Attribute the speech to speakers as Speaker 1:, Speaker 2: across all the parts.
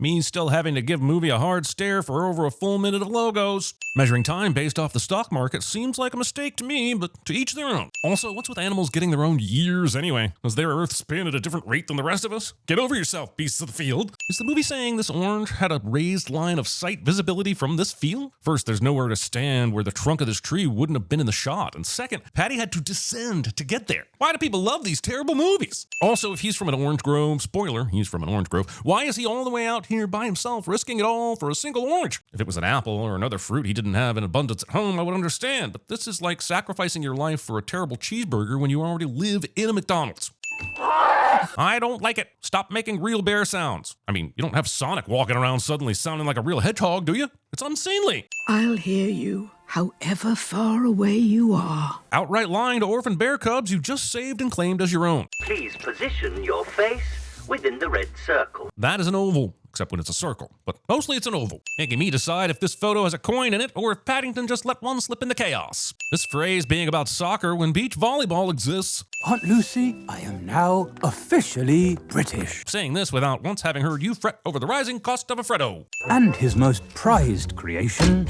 Speaker 1: Me still having to give movie a hard stare for over a full minute of logos. Measuring time based off the stock market seems like a mistake to me, but to each their own. Also, what's with animals getting their own years anyway? Does their Earth spin at a different rate than the rest of us? Get over yourself, beasts of the field. Is the movie saying this orange had a raised line of sight visibility from this field? First, there's nowhere to stand where the trunk of this tree wouldn't have been in the shot. And second, Patty had to descend to get there. Why do people love these terrible movies? Also, if he's from an orange grove, spoiler, he's from an orange grove, why is he all the way out here by himself risking it all for a single orange? If it was an apple or another fruit he didn't have in abundance at home, I would understand. But this is like sacrificing your life for a terrible cheeseburger when you already live in a McDonald's. I don't like it. Stop making real bear sounds. I mean, you don't have Sonic walking around suddenly sounding like a real hedgehog, do you? It's unseemly.
Speaker 2: I'll hear you, however far away you are.
Speaker 1: Outright lying to orphan bear cubs you just saved and claimed as your own.
Speaker 3: Please position your face within the red circle.
Speaker 1: That is an oval, except when it's a circle. But mostly it's an oval, making me decide if this photo has a coin in it or if Paddington just let one slip into chaos. This phrase being about soccer when beach volleyball exists.
Speaker 4: Aunt Lucy, I am now officially British.
Speaker 1: Saying this without once having heard you fret over the rising cost of a Freddo.
Speaker 4: And his most prized creation,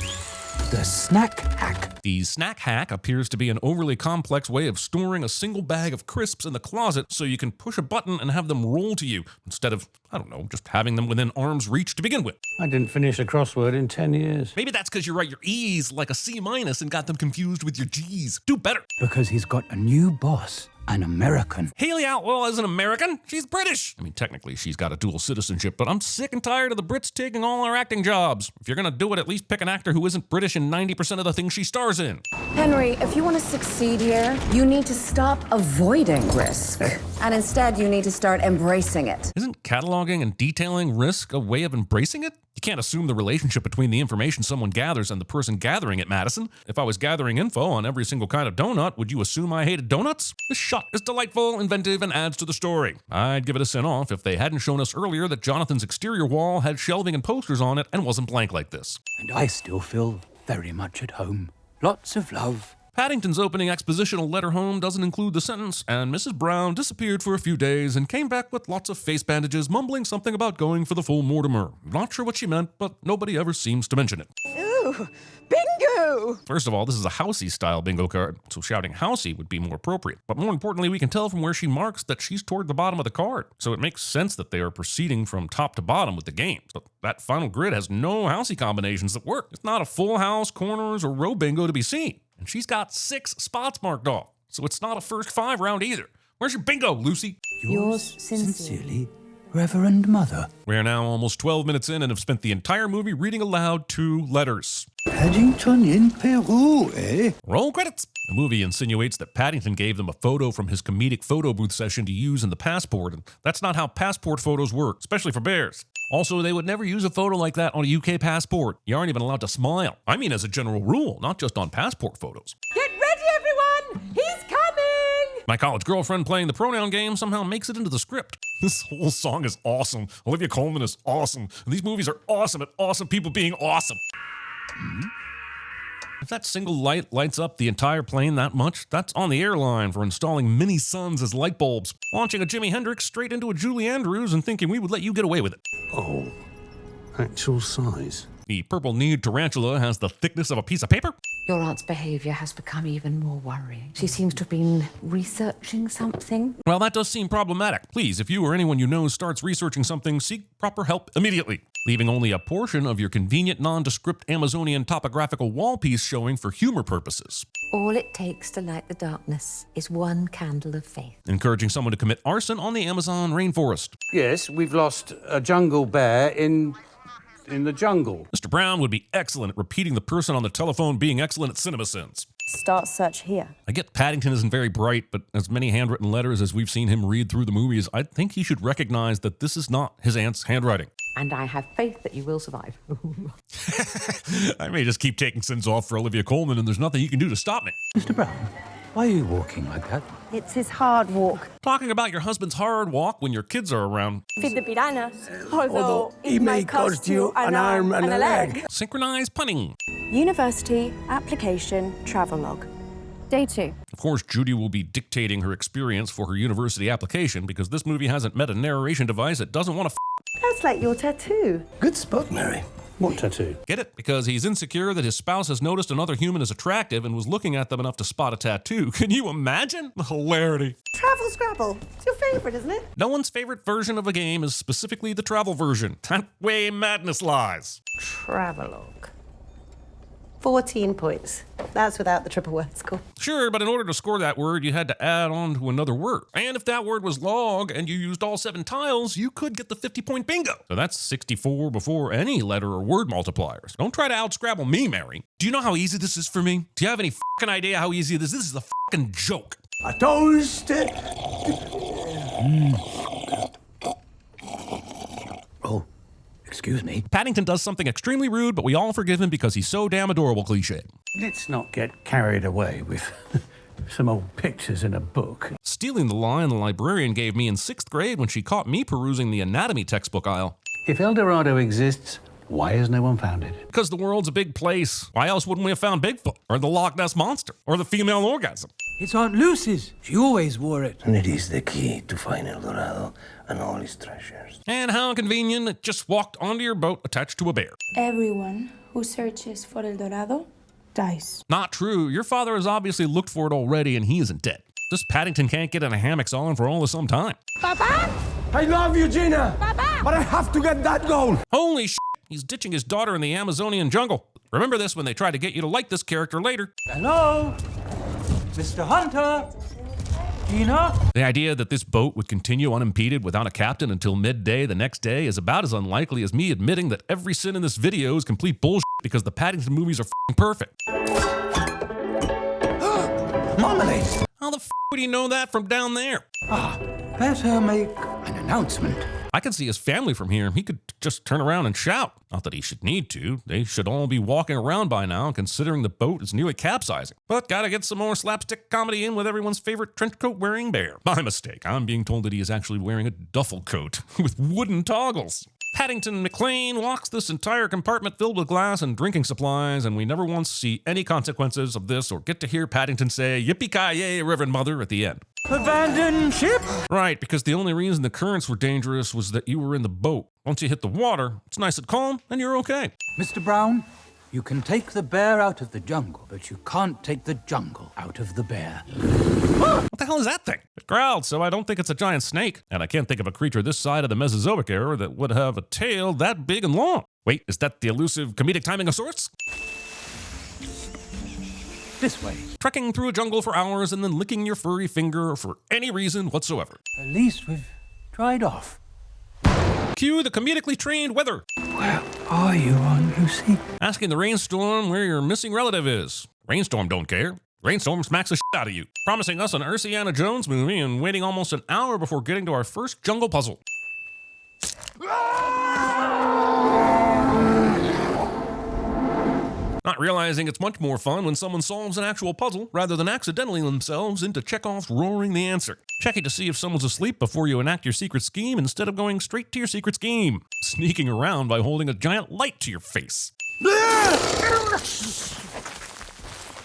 Speaker 4: the snack hack.
Speaker 1: The snack hack appears to be an overly complex way of storing a single bag of crisps in the closet so you can push a button and have them roll to you, instead of, I don't know, just having them within arm's reach to begin with.
Speaker 5: I didn't finish a crossword in 10 years.
Speaker 1: Maybe that's because you write your E's like a C- and got them confused with your G's. Do better.
Speaker 4: Because he's got a new boss, an American.
Speaker 1: Haley Atwell is an American. She's British. I mean, technically, she's got a dual citizenship, but I'm sick and tired of the Brits taking all our acting jobs. If you're going to do it, at least pick an actor who isn't British in 90% of the things she stars in.
Speaker 6: Henry, if you want to succeed here, you need to stop avoiding risk. And instead, you need to start embracing it.
Speaker 1: Isn't cataloging and detailing risk a way of embracing it? You can't assume the relationship between the information someone gathers and the person gathering it, Madison. If I was gathering info on every single kind of donut, would you assume I hated donuts? This shot is delightful, inventive, and adds to the story. I'd give it a send off if they hadn't shown us earlier that Jonathan's exterior wall had shelving and posters on it and wasn't blank like this.
Speaker 4: And I still feel very much at home. Lots of love.
Speaker 1: Paddington's opening expositional letter home doesn't include the sentence, and Mrs. Brown disappeared for a few days and came back with lots of face bandages, mumbling something about going for the full Mortimer. Not sure what she meant, but nobody ever seems to mention it.
Speaker 7: Ooh, bingo!
Speaker 1: First of all, this is a Housey-style bingo card, so shouting Housey would be more appropriate. But more importantly, we can tell from where she marks that she's toward the bottom of the card, so it makes sense that they are proceeding from top to bottom with the games. But that final grid has no Housey combinations that work. It's not a full house, corners, or row bingo to be seen. And she's got 6 spots marked off, so it's not a first 5 round either. Where's your bingo, Lucy?
Speaker 6: Yours
Speaker 4: Sincerely, Reverend Mother.
Speaker 1: We are now almost 12 minutes in and have spent the entire movie reading aloud 2 letters.
Speaker 5: Paddington in Peru, eh?
Speaker 1: Roll credits. The movie insinuates that Paddington gave them a photo from his comedic photo booth session to use in the passport, and that's not how passport photos work, especially for bears. Also, they would never use a photo like that on a UK passport. You aren't even allowed to smile. I mean as a general rule, not just on passport photos.
Speaker 7: Get ready, everyone! He's coming!
Speaker 1: My college girlfriend playing the pronoun game somehow makes it into the script. This whole song is awesome. Olivia Colman is awesome. And these movies are awesome at awesome people being awesome. If that single light lights up the entire plane that much, that's on the airline for installing mini suns as light bulbs, launching a Jimi Hendrix straight into a Julie Andrews and thinking we would let you get away with it.
Speaker 5: Oh, actual size.
Speaker 1: The purple-kneed tarantula has the thickness of a piece of paper.
Speaker 6: Your aunt's behavior has become even more worrying. She seems to have been researching something.
Speaker 1: Well, that does seem problematic. Please, if you or anyone you know starts researching something, seek proper help immediately. Leaving only a portion of your convenient nondescript Amazonian topographical wall piece showing for humor purposes.
Speaker 6: All it takes to light the darkness is one candle of faith.
Speaker 1: Encouraging someone to commit arson on the Amazon rainforest.
Speaker 5: Yes, we've lost a jungle bear in the jungle.
Speaker 1: Mr. Brown would be excellent at repeating the person on the telephone being excellent at CinemaSins.
Speaker 8: Start search here.
Speaker 1: I get Paddington isn't very bright, but as many handwritten letters as we've seen him read through the movies, I think he should recognize that this is not his aunt's handwriting.
Speaker 6: And I have faith that you will survive.
Speaker 1: I may just keep taking sins off for Olivia Colman, and there's nothing you can do to stop me.
Speaker 4: Mr. Brown, why are you walking like that?
Speaker 8: It's his hard walk.
Speaker 1: Talking about your husband's hard walk when your kids are around.
Speaker 8: Feed the piranhas, although it may cost you an arm and a leg.
Speaker 1: Synchronized punning.
Speaker 8: University application travelogue. Day 2.
Speaker 1: Of course, Judy will be dictating her experience for her university application because this movie hasn't met a narration device it doesn't want to
Speaker 7: That's like your tattoo.
Speaker 8: Good spot, Mary.
Speaker 5: What tattoo?
Speaker 1: Get it? Because he's insecure that his spouse has noticed another human is attractive and was looking at them enough to spot a tattoo. Can you imagine? The hilarity.
Speaker 7: Travel Scrabble. It's your favourite, isn't it?
Speaker 1: No one's favorite version of a game is specifically the travel version. That way madness lies.
Speaker 7: Travelogue. 14 points. That's without the triple word score.
Speaker 1: Sure, but in order to score that word, you had to add on to another word. And if that word was log and you used all 7 tiles, you could get the 50-point bingo. So that's 64 before any letter or word multipliers. Don't try to out-scrabble me, Mary. Do you know how easy this is for me? Do you have any fucking idea how easy this is? This is a fucking joke.
Speaker 8: A toast.
Speaker 4: Oh, excuse me.
Speaker 1: Paddington does something extremely rude, but we all forgive him because he's so damn adorable, cliche.
Speaker 5: Let's not get carried away with some old pictures in a book.
Speaker 1: Stealing the line the librarian gave me in 6th grade when she caught me perusing the anatomy textbook aisle.
Speaker 5: If El Dorado exists, why has no one found it?
Speaker 1: Because the world's a big place. Why else wouldn't we have found Bigfoot? Or the Loch Ness Monster? Or the female orgasm?
Speaker 4: It's Aunt Lucy's. She always wore it.
Speaker 8: And it is the key to find El Dorado and all his treasures.
Speaker 1: And how convenient, it just walked onto your boat attached to a bear.
Speaker 9: Everyone who searches for El Dorado dies.
Speaker 1: Not true. Your father has obviously looked for it already and he isn't dead. This Paddington can't get in a hammock on for all of some time.
Speaker 7: Papa?
Speaker 8: I love you, Gina.
Speaker 7: Papa?
Speaker 8: But I have to get that goal.
Speaker 1: Holy shit! He's ditching his daughter in the Amazonian jungle. Remember this when they try to get you to like this character later.
Speaker 4: Hello? Mr. Hunter? Gina?
Speaker 1: The idea that this boat would continue unimpeded without a captain until midday the next day is about as unlikely as me admitting that every sin in this video is complete bullshit because the Paddington movies are f***ing perfect.
Speaker 4: Marmalade!
Speaker 1: How the f*** would he know that from down there?
Speaker 4: Better make an announcement.
Speaker 1: I can see his family from here. He could just turn around and shout. Not that he should need to. They should all be walking around by now, considering the boat is nearly capsizing. But gotta get some more slapstick comedy in with everyone's favorite trench coat wearing bear. My mistake. I'm being told that he is actually wearing a duffel coat with wooden toggles. Paddington McLean walks this entire compartment filled with glass and drinking supplies, and we never once see any consequences of this or get to hear Paddington say, "Yippee-ki-yay, Reverend Mother," at the end.
Speaker 4: Abandoned ship?
Speaker 1: Right, because the only reason the currents were dangerous was that you were in the boat. Once you hit the water, it's nice and calm, and you're okay.
Speaker 4: Mr. Brown, you can take the bear out of the jungle, but you can't take the jungle out of the bear.
Speaker 1: What the hell is that thing? It growled, so I don't think it's a giant snake. And I can't think of a creature this side of the Mesozoic era that would have a tail that big and long. Wait, is that the elusive comedic timing of sorts?
Speaker 4: This way.
Speaker 1: Trekking through a jungle for hours and then licking your furry finger for any reason whatsoever.
Speaker 4: At least we've dried off.
Speaker 1: Cue the comedically trained weather.
Speaker 4: Where are you, Aunt Lucy?
Speaker 1: Asking the rainstorm where your missing relative is. Rainstorm don't care. Rainstorm smacks the shit out of you. Promising us an Indiana Jones movie and waiting almost an hour before getting to our first jungle puzzle. Not realizing it's much more fun when someone solves an actual puzzle rather than accidentally themselves into Chekhov's roaring the answer. Checking to see if someone's asleep before you enact your secret scheme instead of going straight to your secret scheme. Sneaking around by holding a giant light to your face.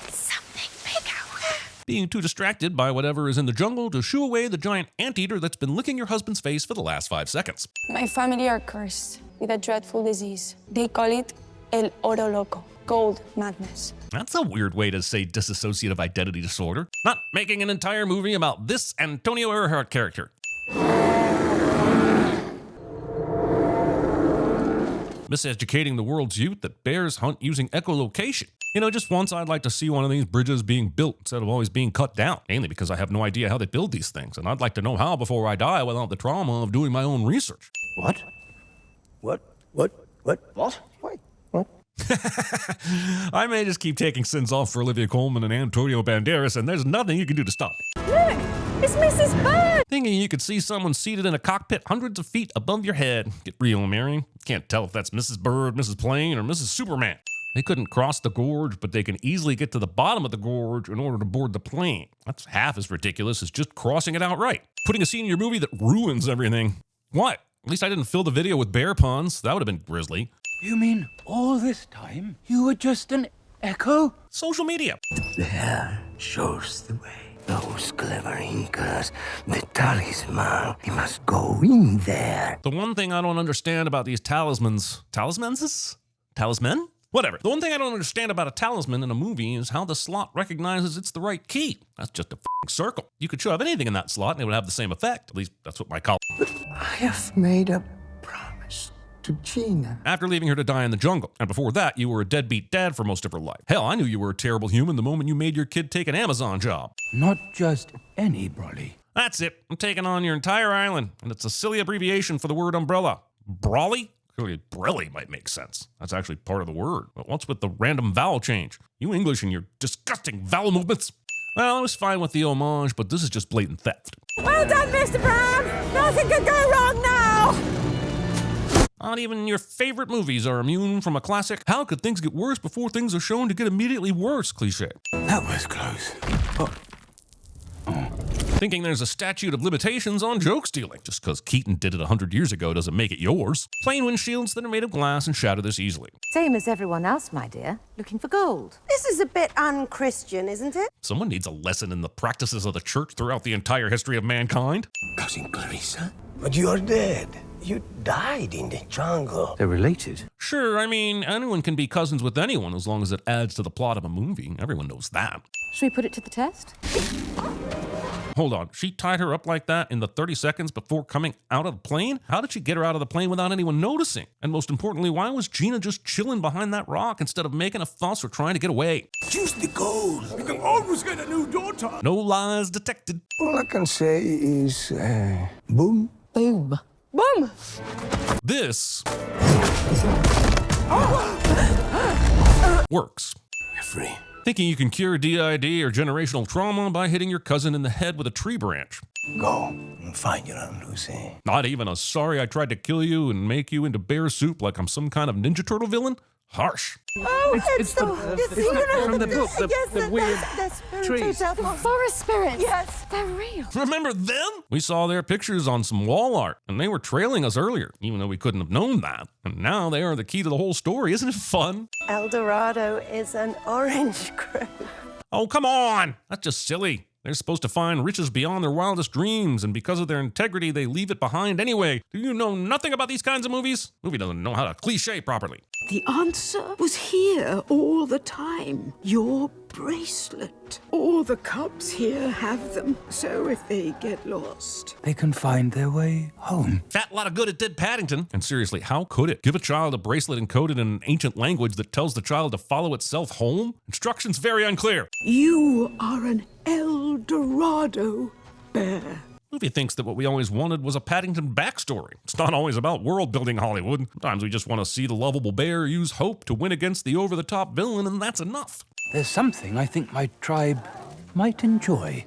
Speaker 7: Something bigger.
Speaker 1: Being too distracted by whatever is in the jungle to shoo away the giant anteater that's been licking your husband's face for the last 5 seconds.
Speaker 9: My family are cursed with a dreadful disease. They call it El Oro Loco, gold madness.
Speaker 1: That's a weird way to say dissociative identity disorder. Not making an entire movie about this Antonio Earhart character. Miseducating the world's youth that bears hunt using echolocation. You know, just once I'd like to see one of these bridges being built instead of always being cut down, mainly because I have no idea how they build these things, and I'd like to know how before I die without the trauma of doing my own research.
Speaker 8: What? What? What? Why? What?
Speaker 1: I may just keep taking sins off for Olivia Colman and Antonio Banderas, and there's nothing you can do to stop me.
Speaker 7: Look, it's Mrs. Bird.
Speaker 1: Thinking you could see someone seated in a cockpit hundreds of feet above your head. Get real, Mary. Can't tell if that's Mrs. Bird, Mrs. Plane, or Mrs. Superman. They couldn't cross the gorge, but they can easily get to the bottom of the gorge in order to board the plane. That's half as ridiculous as just crossing it outright. Putting a scene in your movie that ruins everything. What? At least I didn't fill the video with bear puns. That would have been grisly.
Speaker 4: You mean all this time you were just an echo?
Speaker 1: Social media.
Speaker 8: The bear shows the way.
Speaker 3: Those clever Incas, the talisman, he must go in there.
Speaker 1: The one thing I don't understand about these talismans... Talisman? Whatever. The one thing I don't understand about a talisman in a movie is how the slot recognizes it's the right key. That's just a f***ing circle. You could shove anything in that slot and it would have the same effect. At least that's what my college...
Speaker 2: I have made a promise to Gina.
Speaker 1: After leaving her to die in the jungle. And before that, you were a deadbeat dad for most of her life. Hell, I knew you were a terrible human the moment you made your kid take an Amazon job.
Speaker 4: Not just any brolly.
Speaker 1: That's it. I'm taking on your entire island. And it's a silly abbreviation for the word umbrella. Brawly? Clearly, brelly might make sense. That's actually part of the word. But what's with the random vowel change? You English and your disgusting vowel movements. Well, I was fine with the homage, but this is just blatant theft.
Speaker 8: Well done, Mr. Brown! Nothing could go wrong now!
Speaker 1: Not even your favorite movies are immune from a classic "how could things get worse before things are shown to get immediately worse" cliche.
Speaker 3: That was close.
Speaker 1: Thinking there's a statute of limitations on joke stealing. Just because Keaton did it 100 years ago doesn't make it yours. Plain windshields that are made of glass and shatter this easily.
Speaker 10: Same as everyone else, my dear. Looking for gold.
Speaker 7: This is a bit unchristian, isn't it?
Speaker 1: Someone needs a lesson in the practices of the church throughout the entire history of mankind.
Speaker 3: Cousin Clarissa? But you're dead. You died in the jungle.
Speaker 5: They're related.
Speaker 1: Sure, I mean, anyone can be cousins with anyone as long as it adds to the plot of a movie. Everyone knows that.
Speaker 10: Should we put it to the test?
Speaker 1: Hold on, she tied her up like that in the 30 seconds before coming out of the plane? How did she get her out of the plane without anyone noticing? And most importantly, why was Gina just chilling behind that rock instead of making a fuss or trying to get away?
Speaker 3: Choose the gold.
Speaker 2: You can always get a new daughter.
Speaker 1: No lies detected.
Speaker 3: All I can say is, boom.
Speaker 2: Boom.
Speaker 8: Boom!
Speaker 1: This works.
Speaker 3: You're free.
Speaker 1: Thinking you can cure DID or generational trauma by hitting your cousin in the head with a tree branch.
Speaker 3: Go and find your Aunt Lucy.
Speaker 1: Not even a sorry I tried to kill you and make you into bear soup like I'm some kind of Ninja Turtle villain? Harsh.
Speaker 8: Oh,
Speaker 5: It's from the book, the weird trees.
Speaker 10: Forest spirits.
Speaker 8: Yes.
Speaker 10: They're real.
Speaker 1: Remember them? We saw their pictures on some wall art, and they were trailing us earlier, even though we couldn't have known that. And now they are the key to the whole story. Isn't it fun?
Speaker 7: El Dorado is an orange grove.
Speaker 1: Oh, come on! That's just silly. They're supposed to find riches beyond their wildest dreams, and because of their integrity, they leave it behind anyway. Do you know nothing about these kinds of movies? Movie doesn't know how to cliche properly.
Speaker 2: The answer was here all the time. Your bracelet. All the cubs here have them, so if they get lost...
Speaker 4: They can find their way home.
Speaker 1: Fat lot of good it did Paddington. And seriously, how could it? Give a child a bracelet encoded in an ancient language that tells the child to follow itself home? Instructions very unclear.
Speaker 2: You are an El Dorado bear.
Speaker 1: Movie thinks that what we always wanted was a Paddington backstory. It's not always about world building Hollywood. Sometimes we just want to see the lovable bear use hope to win against the over-the-top villain, and that's enough.
Speaker 4: There's something I think my tribe might enjoy.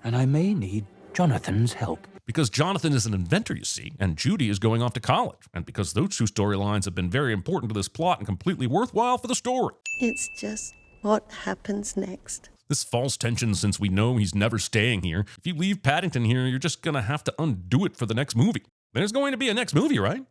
Speaker 4: And I may need Jonathan's help.
Speaker 1: Because Jonathan is an inventor, you see, and Judy is going off to college. And because those two storylines have been very important to this plot and completely worthwhile for the story.
Speaker 7: It's just what happens next.
Speaker 1: This false tension since we know he's never staying here. If you leave Paddington here, you're just gonna have to undo it for the next movie. There's going to be a next movie, right?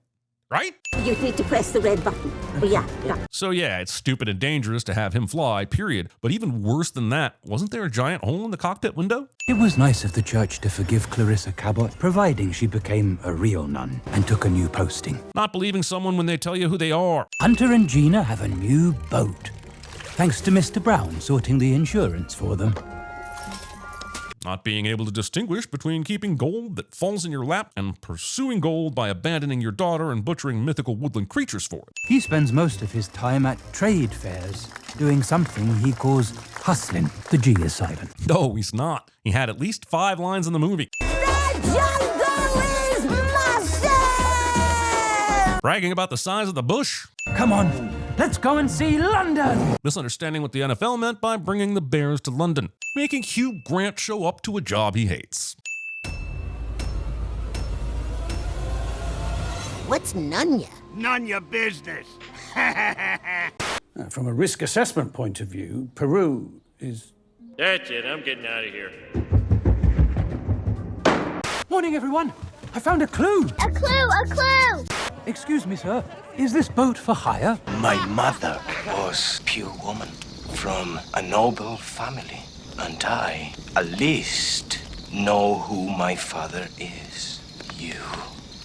Speaker 1: Right?
Speaker 10: You need to press the red button. Yeah.
Speaker 1: So yeah, it's stupid and dangerous to have him fly, period. But even worse than that, wasn't there a giant hole in the cockpit window?
Speaker 4: It was nice of the church to forgive Clarissa Cabot, providing she became a real nun and took a new posting.
Speaker 1: Not believing someone when they tell you who they are.
Speaker 4: Hunter and Gina have a new boat. Thanks to Mr. Brown sorting the insurance for them.
Speaker 1: Not being able to distinguish between keeping gold that falls in your lap and pursuing gold by abandoning your daughter and butchering mythical woodland creatures for it.
Speaker 4: He spends most of his time at trade fairs, doing something he calls hustling. The G is silent.
Speaker 1: No, he's not. He had at least 5 lines in the movie.
Speaker 8: The jungle is massive!
Speaker 1: Bragging about the size of the bush.
Speaker 4: Come on, let's go and see London!
Speaker 1: Misunderstanding what the NFL meant by bringing the Bears to London. Making Hugh Grant show up to a job he hates.
Speaker 10: What's Nunya?
Speaker 3: None your business.
Speaker 5: From a risk assessment point of view, Peru is...
Speaker 11: That's it, I'm getting out of here.
Speaker 4: Morning, everyone. I found a clue.
Speaker 8: A clue! A clue!
Speaker 4: Excuse me, sir. Is this boat for hire?
Speaker 3: My mother was pure woman from a noble family. And I, at least, know who my father is. You,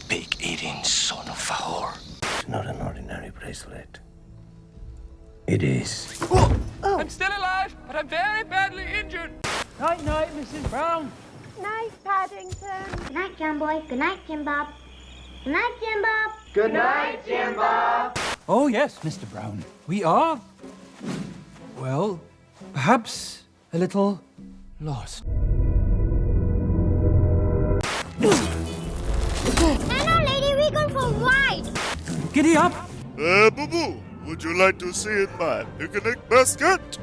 Speaker 3: pig-eating son of a whore. It's not an ordinary bracelet. It is.
Speaker 12: I'm still alive, but I'm very badly injured.
Speaker 4: Night, night, Mrs. Brown.
Speaker 10: Night, Paddington. Good night, John Boy. Good night, Jim Bob. Good night, Jim Bob.
Speaker 12: Good night, Jim Bob.
Speaker 4: Oh, yes, Mr. Brown. We are, well, perhaps a little lost.
Speaker 10: Hello, lady. We're going for a ride.
Speaker 4: Giddy up.
Speaker 13: Boo-boo, would you like to see in my picnic basket?